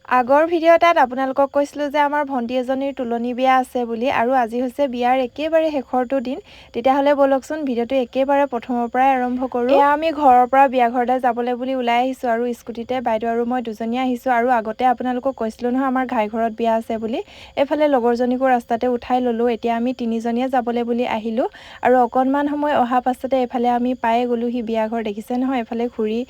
আগৰ ভিডিঅ' এটাত আপোনালোকক কৈছিলোঁ যে আমাৰ ভণ্টি এজনীৰ তুলনি বিয়া আছে বুলি আৰু আজি হৈছে বিয়াৰ একেবাৰে শেষৰটো দিন। তেতিয়াহ'লে ব'লকচোন ভিডিঅ'টো একেবাৰে প্ৰথমৰ পৰাই আৰম্ভ কৰোঁ। এয়া আমি ঘৰৰ পৰা বিয়া ঘৰলৈ যাবলৈ বুলি ওলাই আহিছোঁ আৰু স্কুটিতে বাইদেউ আৰু মই দুজনী আহিছোঁ আৰু আগতে আপোনালোকক কৈছিলোঁ নহয় আমাৰ ঘাই ঘৰত বিয়া আছে বুলি। এইফালে লগৰজনীকো ৰাস্তাতে উঠাই ল'লোঁ। এতিয়া আমি তিনিজনীয়ে যাবলৈ বুলি আহিলোঁ আৰু অকণমান সময় অহা পাছতে এইফালে আমি পায়ে গ'লোহি বিয়া ঘৰ। দেখিছে নহয় এইফালে খুৰী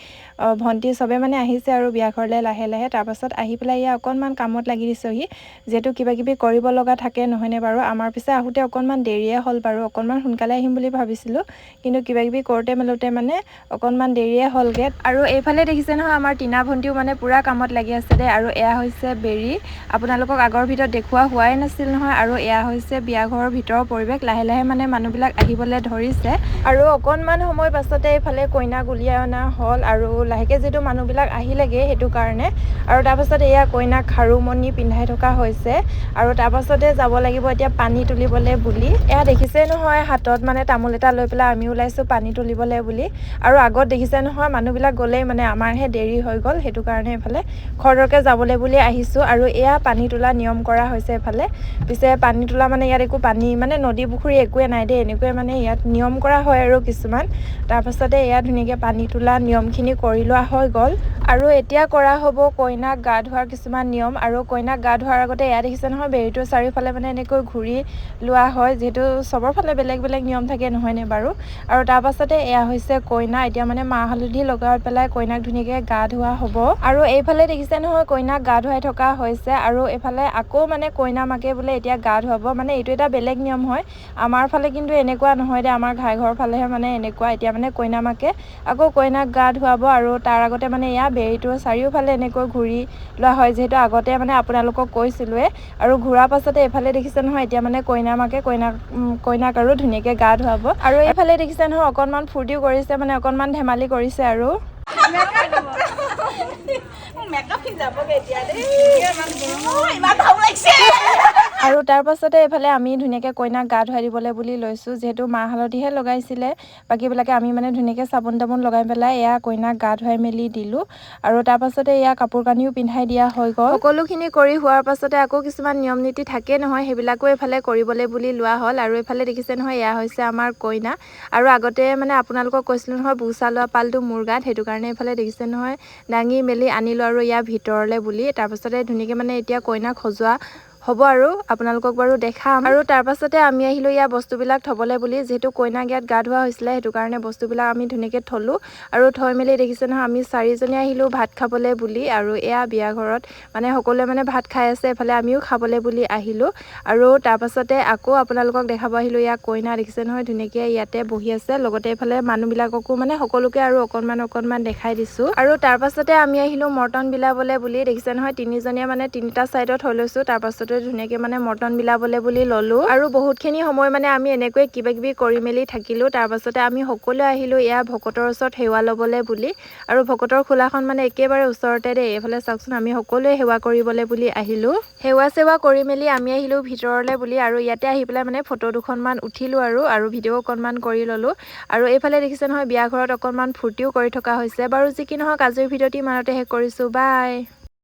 ভণ্টি চবে মানে আহিছে আৰু বিয়া ঘৰলৈ লাহে লাহে। তাৰপাছত আহি পেলাই এয়া অকণমান কামত লাগি দিছোঁহি, যিহেতু কিবা কিবি কৰিব লগা থাকে নহয়নে বাৰু। আমাৰ পিছে আহোঁতে অকণমান দেৰিয়ে হ'ল বাৰু, অকণমান সোনকালে আহিম বুলি ভাবিছিলোঁ, কিন্তু কিবা কিবি কৰোঁতে মেলোঁতে মানে অকণমান দেৰিয়ে হ'লগৈ। আৰু এইফালে দেখিছে নহয় আমাৰ টিনা ভণ্টিও মানে পূৰা কামত লাগি আছে দেই। আৰু এয়া হৈছে বেৰী, আপোনালোকক আগৰ ভিতৰত দেখুওৱা হোৱাই নাছিল নহয়। আৰু এয়া হৈছে বিয়া ঘৰৰ ভিতৰৰ পৰিৱেশ। লাহে লাহে মানে মানুহবিলাক আহিবলৈ ধৰিছে আৰু অকণমান সময় পাছতে এইফালে কইনাক উলিয়াই অনা হ'ল আৰু লাহেকৈ যিহেতু মানুহবিলাক আহিলেগৈ সেইটো কাৰণে। আৰু তাৰপাছত এয়া কইনাক খাৰুমণি পিন্ধাই থকা হৈছে আৰু তাৰপাছতে যাব লাগিব এতিয়া পানী তুলিবলৈ বুলি। এয়া দেখিছে নহয় হাতত মানে তামোল এটা লৈ পেলাই আমি ওলাইছোঁ পানী তুলিবলৈ বুলি। আৰু আগত দেখিছে নহয় মানুহবিলাক গ'লেই মানে আমাৰহে দেৰি হৈ গ'ল, সেইটো কাৰণে এইফালে খৰকৈ যাবলৈ বুলি আহিছোঁ। আৰু এয়া পানী তোলা নিয়ম কৰা হৈছে এইফালে। পিছে পানী তোলা মানে ইয়াত একো পানী মানে নদী পুখুৰী একোৱে নাই দেই, এনেকুৱাই মানে ইয়াত নিয়ম কৰা হয় আৰু কিছুমান। তাৰপাছতে এয়া ধুনীয়াকৈ পানী তোলা নিয়মখিনি কৰি লোৱা হৈ গ'ল আৰু এতিয়া কৰা হ'ব কইনাক গা ধোৱাৰ কিছুমান নিয়ম। আৰু কইনাক গা ধোৱাৰ আগতে এয়া দেখিছে নহয় বেৰীটোৰ চাৰিওফালে মানে এনেকৈ ঘূৰি লোৱা হয়, যিহেতু চবৰ ফালে বেলেগ বেলেগ নিয়ম থাকে নহয়নে বাৰু। আৰু তাৰপাছতে এয়া হৈছে কইনা, এতিয়া মানে মাহ হালধি লগাই পেলাই কইনাক ধুনীয়াকৈ গা ধোৱা হ'ব। আৰু এইফালে দেখিছে নহয় কইনাক গা ধুৱাই থকা হৈছে আৰু এইফালে আকৌ মানে কইনা মাকে বোলে এতিয়া গা ধুৱাব, মানে এইটো এটা বেলেগ নিয়ম হয়। আমাৰ ফালে কিন্তু এনেকুৱা নহয় দে, আমাৰ ঘাই ঘৰৰ ফালেহে মানে এনেকুৱা। এতিয়া মানে কইনা মাকে আকৌ কইনাক গা ধুৱাব আৰু তাৰ আগতে মানে এয়া বেৰীটোৰ চাৰিওফালে এনেকৈ ঘূৰি লোৱা হয়, যিহেতু আগতে মানে আপোনালোকক কৈছিলোঁৱে। আৰু ঘূৰাৰ পাছতে এইফালে দেখিছে নহয় এতিয়া মানে কইনা মাকে কইনাক আৰু ধুনীয়াকৈ গা ধুৱাব। আৰু এইফালে দেখিছে নহয় অকণমান ফূৰ্তিও কৰিছে, মানে অকণমান ধেমালি কৰিছে আৰু আৰু তাৰপাছতে এইফালে আমি ধুনীয়াকৈ কইনাক গা ধুৱাই দিবলৈ বুলি লৈছোঁ, যিহেতু মাহ হালধিহে লগাইছিলে। বাকীবিলাকে আমি মানে ধুনীয়াকৈ চাবোন তাবোন লগাই পেলাই এয়া কইনাক গা ধুৱাই মেলি দিলোঁ। আৰু তাৰপাছতে এয়া কাপোৰ কানিও পিন্ধাই দিয়া হৈ গ'ল। সকলোখিনি কৰি হোৱাৰ পাছতে আকৌ কিছুমান নিয়ম নীতি থাকে নহয়, সেইবিলাকো এইফালে কৰিবলৈ বুলি লোৱা হ'ল। আৰু এইফালে দেখিছে নহয় এয়া হৈছে আমাৰ কইনা। আৰু আগতে মানে আপোনালোকক কৈছিলোঁ নহয় বুচা লোৱা পালটো মোৰ গাত, সেইটো কাৰণে এইফালে দেখিছে নহয় দাঙি মেলি আনিলোঁ আৰু ইয়াৰ ভিতৰলৈ বুলি। তাৰপাছতে ধুনীয়াকৈ মানে এতিয়া কইনাক সজোৱা হ'ব আৰু আপোনালোকক বাৰু দেখাম। আৰু তাৰপাছতে আমি আহিলোঁ ইয়াৰ বস্তুবিলাক থ'বলৈ বুলি, যিহেতু কইনাক ইয়াত গা ধোৱা হৈছিলে সেইটো কাৰণে বস্তুবিলাক আমি ধুনীয়াকৈ থ'লোঁ। আৰু থৈ মেলি দেখিছে নহয় আমি চাৰিজনী আহিলোঁ ভাত খাবলৈ বুলি। আৰু এয়া বিয়া ঘৰত মানে সকলোৱে মানে ভাত খাই আছে, এইফালে আমিও খাবলৈ বুলি আহিলোঁ। আৰু তাৰপাছতে আকৌ আপোনালোকক দেখাব আহিলোঁ এয়া কইনা, দেখিছে নহয় ধুনীয়াকৈ ইয়াতে বহি আছে। লগতে এইফালে মানুহবিলাককো মানে সকলোকে আৰু অকণমান দেখাই দিছোঁ। আৰু তাৰপাছতে আমি আহিলোঁ মৰ্টন বিলাবলৈ বুলি, দেখিছে নহয় তিনিজনীয়ে মানে তিনিটা ছাইডত হৈ লৈছোঁ। তাৰপাছতে ধুনীয়াকৈ মানে মৰ্টন বিলাবলৈ বুলি ল'লোঁ আৰু বহুতখিনি সময় মানে আমি এনেকৈ কিবা কিবি কৰি মেলি থাকিলোঁ। তাৰপাছতে আমি সকলোৱে আহিলোঁ এয়া ভকতৰ ওচৰত সেৱা ল'বলৈ বুলি। আৰু ভকতৰ খোলাখন মানে একেবাৰে ওচৰতে দেই, এইফালে চাওকচোন আমি সকলোৱে সেৱা কৰিবলৈ বুলি আহিলোঁ। সেৱা চেৱা কৰি মেলি আমি আহিলোঁ ভিতৰলৈ বুলি। আৰু ইয়াতে আহি পেলাই মানে ফটো দুখনমান উঠিলোঁ আৰু ভিডিঅ' অকণমান কৰি ল'লোঁ। আৰু এইফালে দেখিছে নহয় বিয়া ঘৰত অকণমান ফূৰ্তিও কৰি থকা হৈছে বাৰু। যি কি নহওক আজিৰ ভিডিঅ'টি ইমানতে শেষ কৰিছোঁ, বাই।